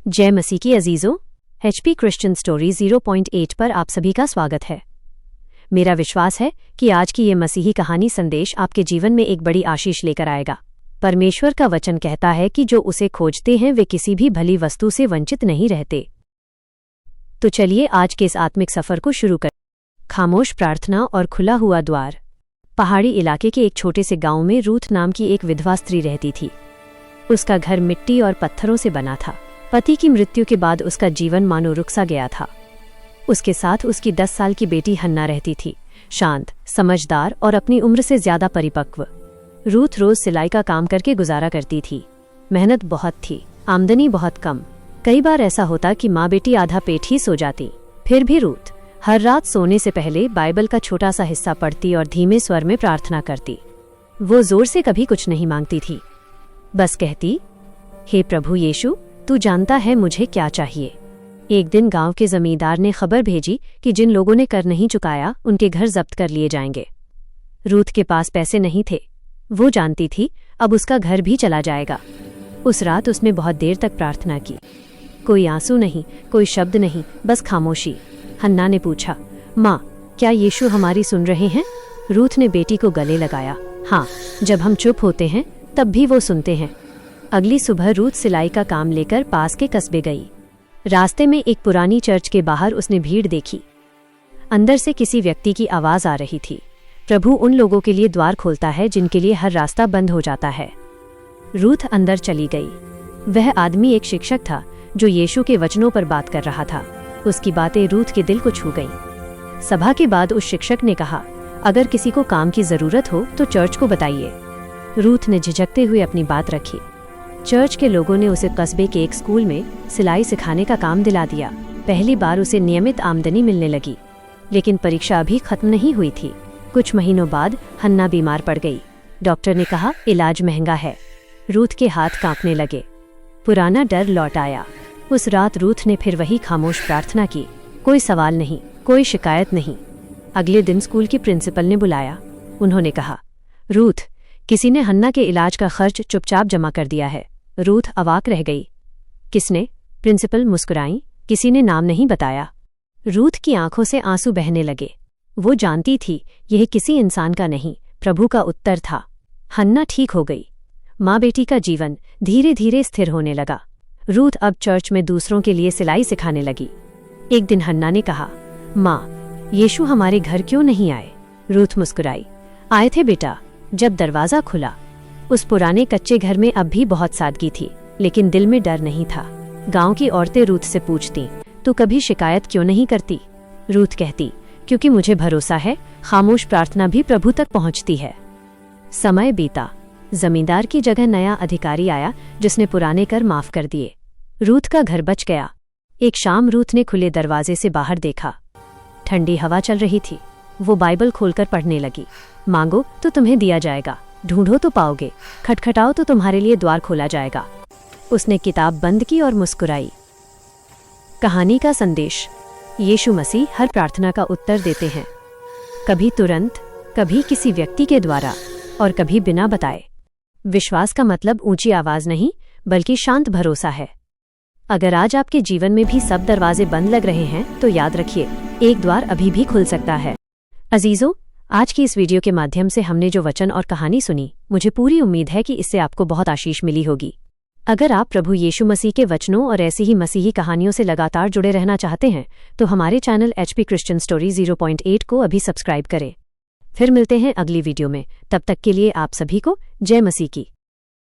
जय मसीह की अजीजों, HP Christian story 0.8 पर आप सभी का स्वागत है। मेरा विश्वास है कि आज की ये मसीही कहानी संदेश आपके जीवन में एक बड़ी आशीष लेकर आएगा। परमेश्वर का वचन कहता है कि जो उसे खोजते हैं वे किसी भी भली वस्तु से वंचित नहीं रहते। तो चलिए आज के इस आत्मिक सफर को शुरू करें। खामोश प्रार्थना और खुला हुआ द्वार। पहाड़ी इलाके के एक छोटे से गांव में रूथ नाम की एक विधवा स्त्री रहती थी। उसका घर मिट्टी और पत्थरों से बना था। पति की मृत्यु के बाद उसका जीवन मानो रुक सा गया था। उसके साथ उसकी 10 साल की बेटी हन्ना रहती थी, शांत, समझदार और अपनी उम्र से ज्यादा परिपक्व। रूथ रोज सिलाई का काम करके गुजारा करती थी। मेहनत बहुत थी, आमदनी बहुत कम। कई बार ऐसा होता कि माँ बेटी आधा पेट ही सो जाती। फिर भी रूथ हर रात सोने से पहले बाइबल का छोटा सा हिस्सा पढ़ती और धीमे स्वर में प्रार्थना करती। वो जोर से कभी कुछ नहीं मांगती थी, बस कहती, हे प्रभु यीशु, तू जानता है मुझे क्या चाहिए। एक दिन गांव के जमींदार ने खबर भेजी कि जिन लोगों ने कर नहीं चुकाया उनके घर जब्त कर लिए जाएंगे। रूथ के पास पैसे नहीं थे। वो जानती थी अब उसका घर भी चला जाएगा। उस रात उसने बहुत देर तक प्रार्थना की। कोई आंसू नहीं, कोई शब्द नहीं, बस खामोशी। हन्ना ने पूछा, माँ, क्या यीशु हमारी सुन रहे हैं? रूथ ने बेटी को गले लगाया। हाँ, जब हम चुप होते हैं तब भी वो सुनते हैं। अगली सुबह रूथ सिलाई का काम लेकर पास के कस्बे गई। रास्ते में एक पुरानी चर्च के बाहर उसने भीड़ देखी। अंदर से किसी व्यक्ति की आवाज आ रही थी, प्रभु उन लोगों के लिए द्वार खोलता है जिनके लिए हर रास्ता बंद हो जाता है। रूथ अंदर चली गई। वह आदमी एक शिक्षक था जो यीशु के वचनों पर बात कर रहा था। उसकी बातें रूथ के दिल को छू गईं। सभा के बाद उस शिक्षक ने कहा, अगर किसी को काम की जरूरत हो तो चर्च को बताइए। रूथ ने झिझकते हुए अपनी बात रखी। चर्च के लोगों ने उसे कस्बे के एक स्कूल में सिलाई सिखाने का काम दिला दिया। पहली बार उसे नियमित आमदनी मिलने लगी, लेकिन परीक्षा अभी खत्म नहीं हुई थी। कुछ महीनों बाद हन्ना बीमार पड़ गई। डॉक्टर ने कहा, इलाज महंगा है। रूथ के हाथ कांपने लगे। पुराना डर लौट आया। उस रात रूथ ने फिर वही खामोश प्रार्थना की। कोई सवाल नहीं, कोई शिकायत नहीं। अगले दिन स्कूल की प्रिंसिपल ने बुलाया। उन्होंने कहा, रूथ, किसी ने हन्ना के इलाज का खर्च चुपचाप जमा कर दिया है। रूथ अवाक रह गई। किसने? प्रिंसिपल मुस्कुराई। किसी ने नाम नहीं बताया। रूथ की आंखों से आंसू बहने लगे। वो जानती थी यह किसी इंसान का नहीं, प्रभु का उत्तर था। हन्ना ठीक हो गई। माँ बेटी का जीवन धीरे धीरे स्थिर होने लगा। रूथ अब चर्च में दूसरों के लिए सिलाई सिखाने लगी। एक दिन हन्ना ने कहा, माँ, यीशु हमारे घर क्यों नहीं आए? रूथ मुस्कुराई। आए थे बेटा, जब दरवाजा खुला। उस पुराने कच्चे घर में अब भी बहुत सादगी थी, लेकिन दिल में डर नहीं था। गांव की औरतें रूथ से पूछती, तू कभी शिकायत क्यों नहीं करती? रूथ कहती, क्योंकि मुझे भरोसा है खामोश प्रार्थना भी प्रभु तक पहुंचती है। समय बीता। जमींदार की जगह नया अधिकारी आया जिसने पुराने कर माफ कर दिए। रूथ का घर बच गया। एक शाम रूथ ने खुले दरवाजे से बाहर देखा। ठंडी हवा चल रही थी। वो बाइबल खोलकर पढ़ने लगी। मांगो तो तुम्हें दिया जाएगा, ढूंढो तो पाओगे, खटखटाओ तो तुम्हारे लिए द्वार खोला जाएगा। उसने किताब बंद की और मुस्कुराई। कहानी का संदेश। यीशु मसीह हर प्रार्थना का उत्तर देते हैं, कभी तुरंत, कभी किसी व्यक्ति के द्वारा और कभी बिना बताए। विश्वास का मतलब ऊंची आवाज नहीं, बल्कि शांत भरोसा है। अगर आज आपके जीवन में भी सब दरवाजे बंद लग रहे हैं तो याद रखिए, एक द्वार अभी भी खुल सकता है। अजीजों, आज की इस वीडियो के माध्यम से हमने जो वचन और कहानी सुनी, मुझे पूरी उम्मीद है कि इससे आपको बहुत आशीष मिली होगी। अगर आप प्रभु यीशु मसीह के वचनों और ऐसी ही मसीही कहानियों से लगातार जुड़े रहना चाहते हैं तो हमारे चैनल HP क्रिश्चियन स्टोरी 0.8 को अभी सब्सक्राइब करें। फिर मिलते हैं अगली वीडियो में। तब तक के लिए आप सभी को जय मसीह की।